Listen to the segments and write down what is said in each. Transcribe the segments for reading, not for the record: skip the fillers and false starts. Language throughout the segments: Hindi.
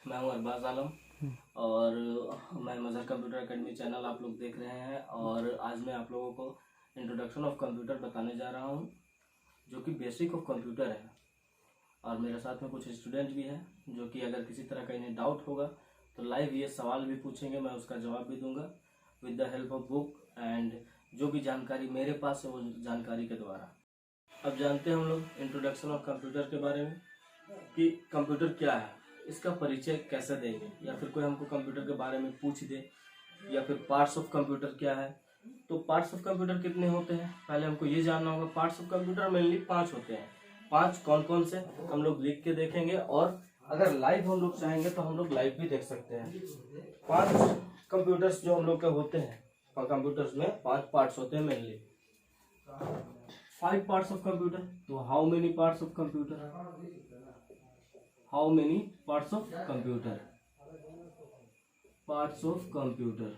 मैं हूं अरबाज आलम और मैं मजहर कंप्यूटर एकेडमी चैनल आप लोग देख रहे हैं। और आज मैं आप लोगों को इंट्रोडक्शन ऑफ कंप्यूटर बताने जा रहा हूं, जो कि बेसिक ऑफ कंप्यूटर है। और मेरे साथ में कुछ स्टूडेंट भी हैं जो कि अगर किसी तरह का इन्हें डाउट होगा तो लाइव ये सवाल भी पूछेंगे, मैं उसका जवाब भी दूंगा with the help of book and जो भी जानकारी मेरे पास है वो जानकारी के द्वारा। अब जानते हैं हम लोग इंट्रोडक्शन ऑफ कंप्यूटर के बारे में कि कंप्यूटर क्या है, इसका परिचय कैसे देंगे, या फिर कोई हमको कंप्यूटर के बारे में पूछ दे, या फिर पार्ट्स ऑफ कंप्यूटर क्या है। तो पार्ट्स ऑफ कंप्यूटर कितने होते हैं पहले हमको ये जानना होगा। पार्ट्स ऑफ कंप्यूटर मेनली 5 होते हैं। 5 कौन कौन से हम लोग लिख के देखेंगे, और अगर लाइव हम लोग चाहेंगे तो हम लोग लाइव भी देख सकते हैं। 5 कंप्यूटर्स जो हम लोग के होते हैं, कंप्यूटर्स में 5 पार्ट्स होते हैं मेनली। 5 parts of computer. तो how many parts of computer? How many parts of computer? Parts of computer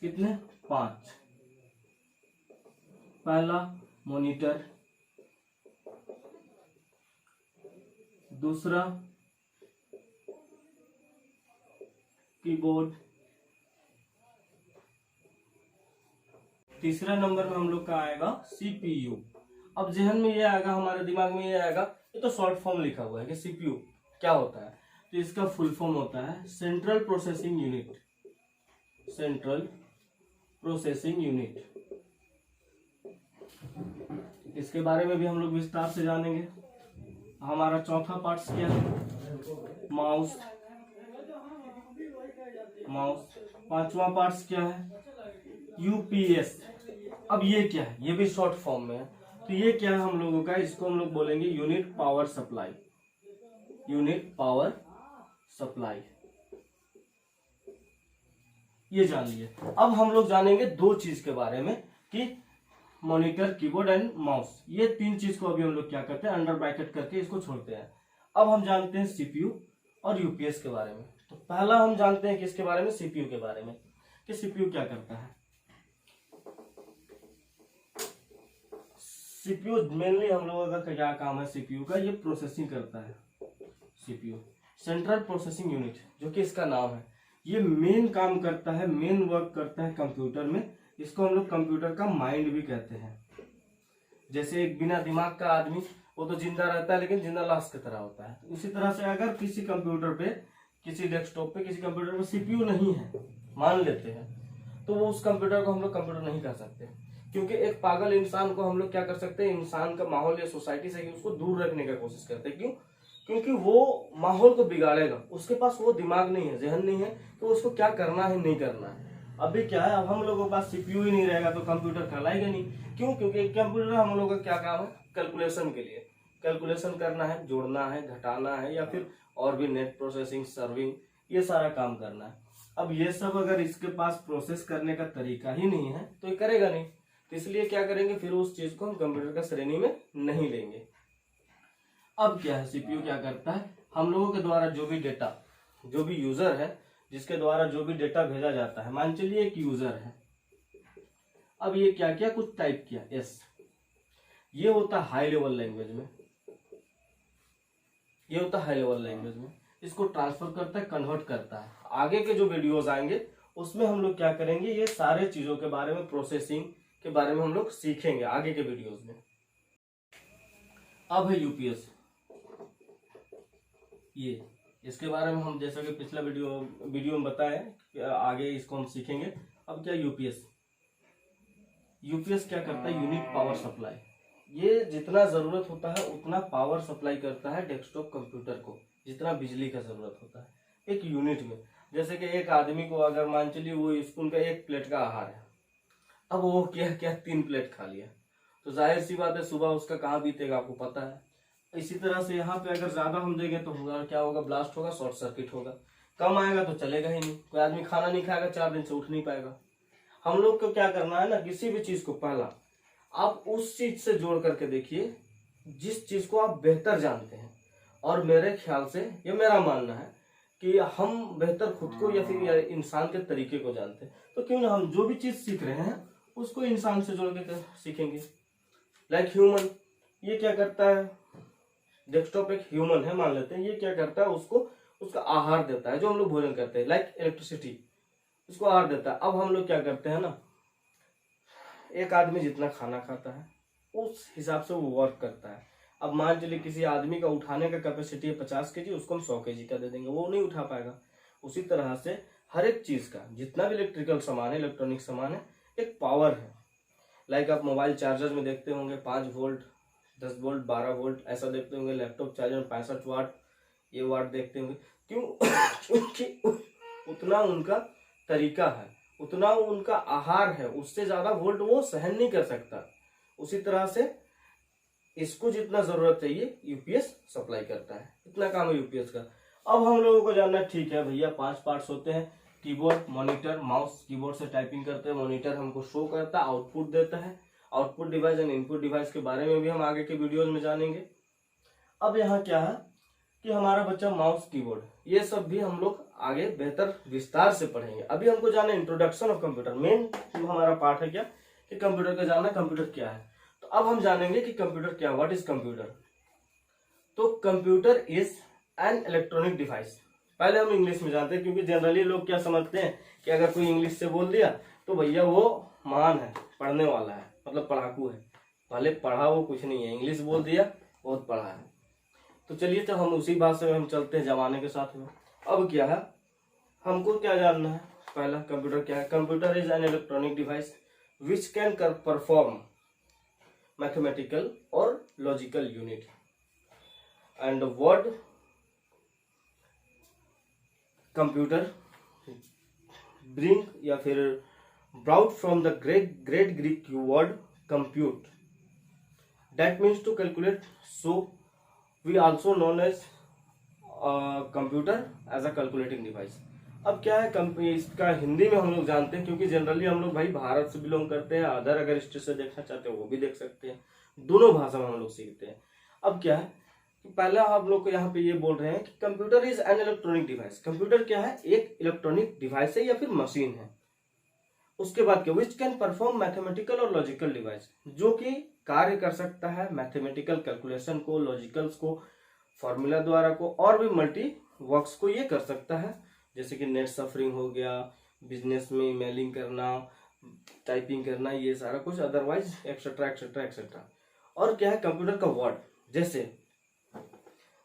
कितने? 5। पहला मॉनिटर, दूसरा कीबोर्ड, तीसरा नंबर में हम लोग का आएगा सीपीयू। अब जहन में ये आएगा, हमारे दिमाग में ये आएगा, ये तो शॉर्ट फॉर्म लिखा हुआ है कि सीपीयू क्या होता है। तो इसका फुल फॉर्म होता है central processing unit. Central processing unit, इसके बारे में भी हम लोग विस्तार से जानेंगे। हमारा चौथा पार्ट क्या है? माउस। माउस। 5वां पार्ट क्या है? यूपीएस। अब ये क्या है? ये भी शॉर्ट फॉर्म में है। तो ये क्या है हम लोगों का? इसको हम लोग बोलेंगे unit power supply. Unit power supply, ये जान लिए। अब हम लोग जानेंगे 2 चीज के बारे में कि मॉनिटर, कीबोर्ड एंड माउस। ये 3 चीज को अभी हम लोग क्या करते हैं, अंडर ब्रैकेट करके इसको छोड़ते हैं। अब हम जानते हैं सीपीयू और यूपीएस के बारे में। तो पहला हम जानते हैं किसके बारे में? सीपीयू के बारे में, कि सीपीयू क्या करता है। सीपीयू मेनली हम लोगों का क्या काम है? सीपीयू का ये प्रोसेसिंग करता है। सीपीयू सेंट्रल प्रोसेसिंग यूनिट, जो कि इसका नाम है, ये मेन काम करता है, मेन वर्क करता है कंप्यूटर में। इसको हम लोग कंप्यूटर का माइंड भी कहते हैं। जैसे एक बिना दिमाग का आदमी, वो तो जिंदा रहता है लेकिन जिंदा लाश की तरह होता है। उसी तरह से अगर किसी कंप्यूटर पे, किसी डेस्कटॉप पे, किसी कंप्यूटर पे सीपीयू नहीं है, मान लेते हैं, तो वो उस कंप्यूटर को हम लोग कंप्यूटर नहीं कह सकते। क्योंकि एक पागल इंसान को हम लोग क्या कर सकते हैं, इंसान का माहौल या सोसाइटी से उसको दूर रखने का कोशिश करते हैं। क्यों? क्योंकि वो माहौल को बिगाड़ेगा, उसके पास वो दिमाग नहीं है, जहन नहीं है, तो उसको क्या करना है नहीं करना है। अभी क्या है, अब हम लोगों के पास सीपीयू ही नहीं रहेगा तो कंप्यूटर कहलाएगा नहीं। क्यों? क्योंकि कंप्यूटर हम लोगों का क्या काम है? कैलकुलेशन के लिए। कैलकुलेशन करना है, जोड़ना है, घटाना है, या फिर और भी नेट प्रोसेसिंग, सर्विंग, ये सारा काम करना है। अब ये सब अगर इसके पास प्रोसेस करने का तरीका ही नहीं है तो ये करेगा नहीं। तो इसलिए क्या करेंगे, फिर उस चीज को हम कंप्यूटर का श्रेणी में नहीं लेंगे। अब क्या है, सीपीयू क्या करता है, हम लोगों के द्वारा जो भी डेटा, जो भी यूजर है, जिसके द्वारा जो भी डेटा भेजा जाता है, मान चलिए एक यूजर है। अब ये क्या किया, कुछ टाइप किया, यस, ये होता है हाई लेवल लैंग्वेज में। ये होता है हाई लेवल लैंग्वेज में। इसको ट्रांसफर करता है, कन्वर्ट करता है। आगे के जो वीडियोस आएंगे उसमें हम लोग क्या करेंगे, ये सारे चीजों के बारे में, प्रोसेसिंग के बारे में हम लोग सीखेंगे आगे के वीडियोस में। अब है यूपीएस। ये इसके बारे में हम जैसा कि पिछला वीडियो में बताएं, आगे इसको हम सीखेंगे। अब क्या यूपीएस? यूपीएस क्या करता है? Unit power supply. ये जितना जरूरत होता है उतना पावर सप्लाई करता है डेस्कटॉप कंप्यूटर को, जितना बिजली का जरूरत होता है एक यूनिट में। जैसे कि एक आदमी को अगर मान चलिए वो स्पून का 1 प्लेट का आहार है, अब वो क्या क्या 3 प्लेट खा लिया, तो जाहिर सी बात है सुबह उसका कहाँ बीतेगा आपको पता है। इसी तरह से यहाँ पे अगर ज्यादा हम देंगे तो होगा क्या होगा, ब्लास्ट होगा, शॉर्ट सर्किट होगा। कम आएगा तो चलेगा ही नहीं। कोई आदमी खाना नहीं खाएगा 4 दिन से उठ नहीं पाएगा। हम लोग को क्या करना है ना, किसी भी चीज को पहला आप उस चीज से जोड़ करके देखिए जिस चीज को आप बेहतर जानते हैं। और मेरे ख्याल से, ये मेरा मानना है कि हम बेहतर खुद को या फिर इंसान के तरीके को जानते हैं। तो क्यों ना हम जो भी चीज सीख रहे हैं उसको इंसान से जोड़ के सीखेंगे। लाइक ह्यूमन, ये क्या करता है, डेस्कटॉप एक ह्यूमन है मान लेते हैं, ये क्या करता है, उसको उसका आहार देता है, जो हम लोग भोजन करते हैं, लाइक इलेक्ट्रिसिटी, उसको आहार देता है। अब हम लोग क्या करते हैं ना, एक आदमी जितना खाना खाता है उस हिसाब से वो वर्क करता है। अब मान चलिए किसी आदमी का उठाने का कैपेसिटी है 50 kg, उसको हम 100 kg का दे देंगे, वो नहीं उठा पाएगा। उसी तरह से हर एक चीज का जितना भी इलेक्ट्रिकल सामान है, इलेक्ट्रॉनिक सामान है, एक पावर है। लाइक आप मोबाइल चार्जर में देखते होंगे 5 वोल्ट, 10 वोल्ट, 12 वोल्ट ऐसा देखते होंगे। लैपटॉप चार्जर में 65 वाट, ये वाट देखते होंगे। क्यों? क्योंकि उतना उनका तरीका है, उतना उनका आहार है, उससे ज्यादा वोल्ट वो सहन नहीं कर सकता। उसी तरह से इसको जितना जरूरत चाहिए यूपीएस सप्लाई करता है, इतना काम है यूपीएस का। अब हम लोगों को जानना, ठीक है भैया 5 पार्ट्स होते हैं, कीबोर्ड, मॉनिटर, माउस, कीबोर्ड से टाइपिंग करते हैं, मॉनिटर हमको शो करता है, आउटपुट देता है, output device and input device के बारे में भी हम आगे के वीडियोज में जानेंगे। अब यहाँ क्या है कि हमारा बच्चा माउस, कीबोर्ड, ये सब भी हम लोग आगे बेहतर विस्तार से पढ़ेंगे। अभी हमको जाना इंट्रोडक्शन ऑफ कंप्यूटर, मेन हमारा पार्ट है क्या कि कंप्यूटर का जानना, कंप्यूटर क्या है। तो अब हम जानेंगे कि कंप्यूटर क्या, व्हाट इज कंप्यूटर। तो computer is an electronic device. पहले हम इंग्लिश में जानते हैं, क्योंकि जनरली लोग क्या समझते हैं कि अगर कोई इंग्लिश से बोल दिया तो भैया वो महान है, पढ़ने वाला है, मतलब पढ़ाकू है। पहले पढ़ा वो कुछ नहीं है, इंग्लिश बोल दिया बहुत पढ़ा है। तो चलिए, तो हम उसी भाषा में हम चलते हैं जमाने के साथ में। अब क्या है, हमको क्या जानना है, पहला कंप्यूटर क्या है। Computer is an electronic device which can perform mathematical और logical unit and word computer bring या फिर brought from the great Greek word compute, that means to calculate, so we also known as computer as a calculating device. अब क्या है, इसका हिंदी में हम लोग जानते हैं, क्योंकि जनरली हम लोग भाई भारत से बिलोंग करते हैं, अदर अगर स्टेट से देखना चाहते हैं वो भी देख सकते हैं, दोनों भाषा में हम लोग सीखते हैं। अब क्या है, पहला आप लोग को यहाँ पे ये बोल रहे हैं कि computer is an electronic device. Computer क्या है, एक इलेक्ट्रॉनिक डिवाइस है या फिर मशीन है। उसके बाद क्या, विच कैन परफॉर्म मैथमेटिकल और लॉजिकल डिवाइस, जो कि कार्य कर सकता है मैथमेटिकल कैलकुलेशन को, लॉजिकल्स को, फॉर्मूला द्वारा को, और भी मल्टी वर्क्स को ये कर सकता है, जैसे कि नेट सफरिंग हो गया, बिजनेस में ईमेलिंग करना, टाइपिंग करना, ये सारा कुछ, अदरवाइज एक्सेट्रा एक्सेट्रा एक्सेट्रा। और क्या है, कंप्यूटर का वर्ड, जैसे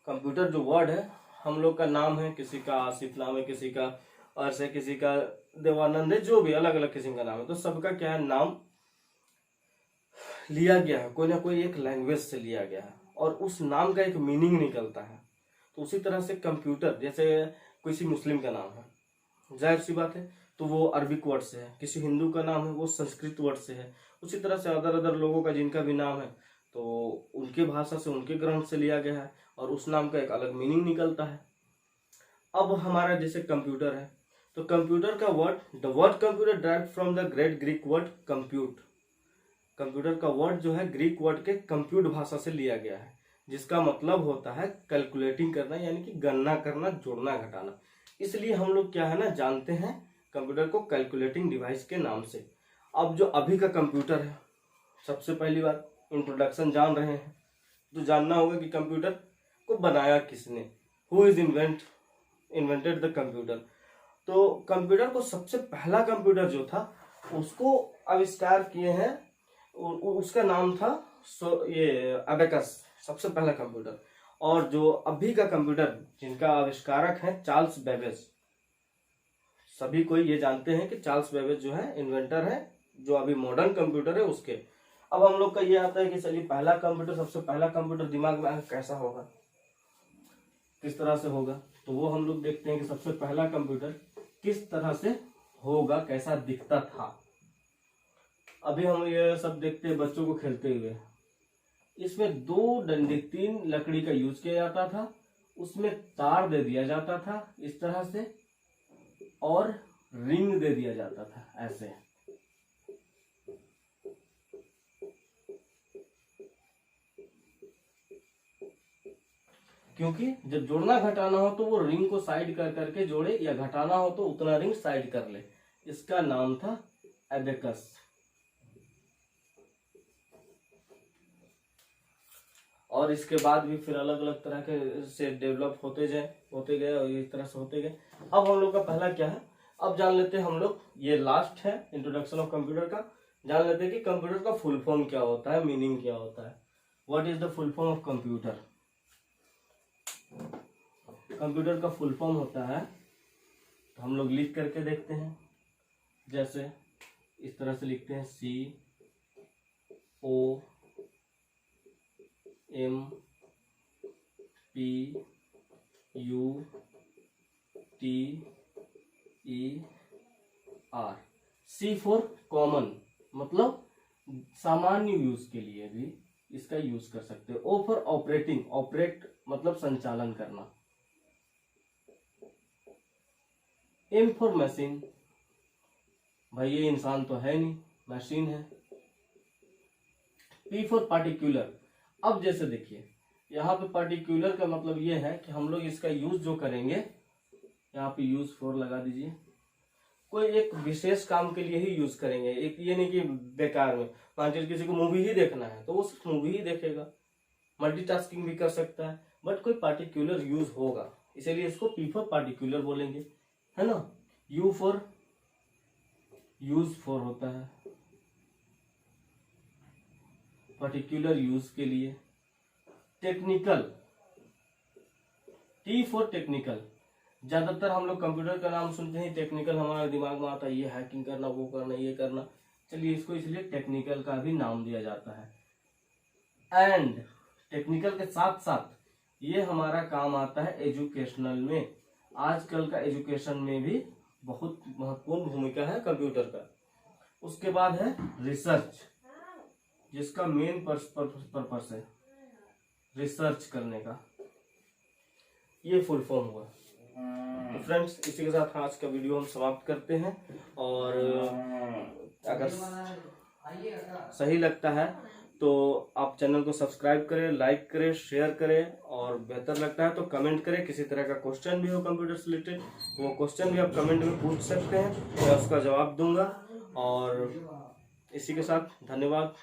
कंप्यूटर जो वर्ड है, हम लोग का नाम है, किसी का आसिफ नाम है, किसी का अर्श है, किसी का देवानंद है, जो भी अलग अलग किस्म का नाम है, तो सबका क्या है, नाम लिया गया है, कोई ना कोई एक लैंग्वेज से लिया गया है, और उस नाम का एक मीनिंग निकलता है। तो उसी तरह से कंप्यूटर, जैसे किसी मुस्लिम का नाम है, जाहिर सी बात है, तो वो अरबिक वर्ड से है, किसी हिंदू का नाम है वो संस्कृत वर्ड से है। उसी तरह से अदर अदर लोगों का जिनका भी नाम है, तो उनके भाषा से, उनके ग्रंथ से लिया गया है, और उस नाम का एक अलग मीनिंग निकलता है। अब हमारा जैसे कंप्यूटर है, तो कंप्यूटर का word, the word computer direct from the great Greek word compute. Computer का वर्ड जो है ग्रीक वर्ड के कंप्यूट भाषा से लिया गया है, जिसका मतलब होता है कैलकुलेटिंग करना, यानी कि गणना करना, जोड़ना घटाना। इसलिए हम लोग क्या है ना, जानते हैं कंप्यूटर को कैलकुलेटिंग डिवाइस के नाम से। अब जो अभी का कंप्यूटर है, सबसे पहली बात इंट्रोडक्शन जान रहे हैं, तो जानना होगा कि कंप्यूटर को बनाया किसने, who is invented the computer. तो कंप्यूटर को सबसे पहला कंप्यूटर जो था उसको आविष्कार किए हैं, उसका नाम था ये अबेकस, सबसे पहला कंप्यूटर। और जो अभी का कंप्यूटर जिनका आविष्कारक है चार्ल्स बेबेज, सभी कोई ये जानते हैं कि चार्ल्स बेबेज जो है इन्वेंटर है, जो अभी मॉडर्न कंप्यूटर है उसके। अब हम लोग का ये आता है कि चलिए पहला कंप्यूटर, सबसे पहला कंप्यूटर दिमाग में कैसा होगा, किस तरह से होगा, तो वो हम लोग देखते हैं कि सबसे पहला कंप्यूटर किस तरह से होगा, कैसा दिखता था। अभी हम ये सब देखते हैं बच्चों को खेलते हुए, इसमें 2 डंडे, 3 लकड़ी का यूज किया जाता था, उसमें तार दे दिया जाता था इस तरह से, और रिंग दे दिया जाता था ऐसे। क्योंकि जब जोड़ना घटाना हो तो वो रिंग को साइड कर करके जोड़े, या घटाना हो तो उतना रिंग साइड कर ले। इसका नाम था एबेकस। और इसके बाद भी फिर अलग अलग तरह के से डेवलप होते गए और इस तरह से होते गए। अब हम लोग का पहला क्या है, अब जान लेते हैं हम लोग, ये लास्ट है इंट्रोडक्शन ऑफ कंप्यूटर का। जान लेते हैं कि कंप्यूटर का फुल फॉर्म क्या होता है, मीनिंग क्या होता है। What is the full form of computer? Computer का फुल फॉर्म होता है, तो हम लोग लिख करके देखते हैं। जैसे इस तरह से लिखते हैं, COMPUTER। C फॉर कॉमन, मतलब सामान्य यूज के लिए भी इसका यूज कर सकते हो। O फॉर ऑपरेटिंग, ऑपरेट मतलब संचालन करना। M फॉर मशीन, भाई ये इंसान तो है नहीं, मशीन है। P फॉर पार्टिकुलर, अब जैसे देखिए यहाँ पे पार्टिकुलर का मतलब ये है कि हम लोग इसका यूज जो करेंगे, यहाँ पे यूज फॉर लगा दीजिए, कोई एक विशेष काम के लिए ही यूज करेंगे। एक ये नहीं कि बेकार में, मान लीजिए किसी को मूवी ही देखना है तो वो सिर्फ मूवी ही देखेगा, मल्टीटास्किंग भी कर सकता है, बट कोई पार्टिकुलर यूज होगा, इसीलिए इसको P फॉर पार्टिकुलर बोलेंगे, है ना। U फॉर यूज फॉर होता है, पर्टिकुलर यूज के लिए। टेक्निकल, T फॉर टेक्निकल, ज्यादातर हम लोग कंप्यूटर का नाम सुनते हैं, टेक्निकल हमारे दिमाग में आता है, ये हैकिंग करना, वो करना, ये करना, चलिए इसको इसलिए टेक्निकल का भी नाम दिया जाता है। एंड टेक्निकल के साथ साथ ये हमारा काम आता है एजुकेशनल में। आजकल का एजुकेशन में भी बहुत महत्वपूर्ण भूमिका है कंप्यूटर का। उसके बाद है रिसर्च, जिसका मेन पर्पस है रिसर्च करने का, ये फुल फॉर्म हुआ। तो फ्रेंड्स, इसी के साथ आज का वीडियो हम समाप्त करते हैं। और अगर सही लगता है तो आप चैनल को सब्सक्राइब करें, लाइक करें, शेयर करें, और बेहतर लगता है तो कमेंट करें। किसी तरह का क्वेश्चन भी हो कंप्यूटर से रिलेटेड, वो क्वेश्चन भी आप कमेंट में पूछ सकते हैं, मैं उसका जवाब दूंगा। और इसी के साथ धन्यवाद।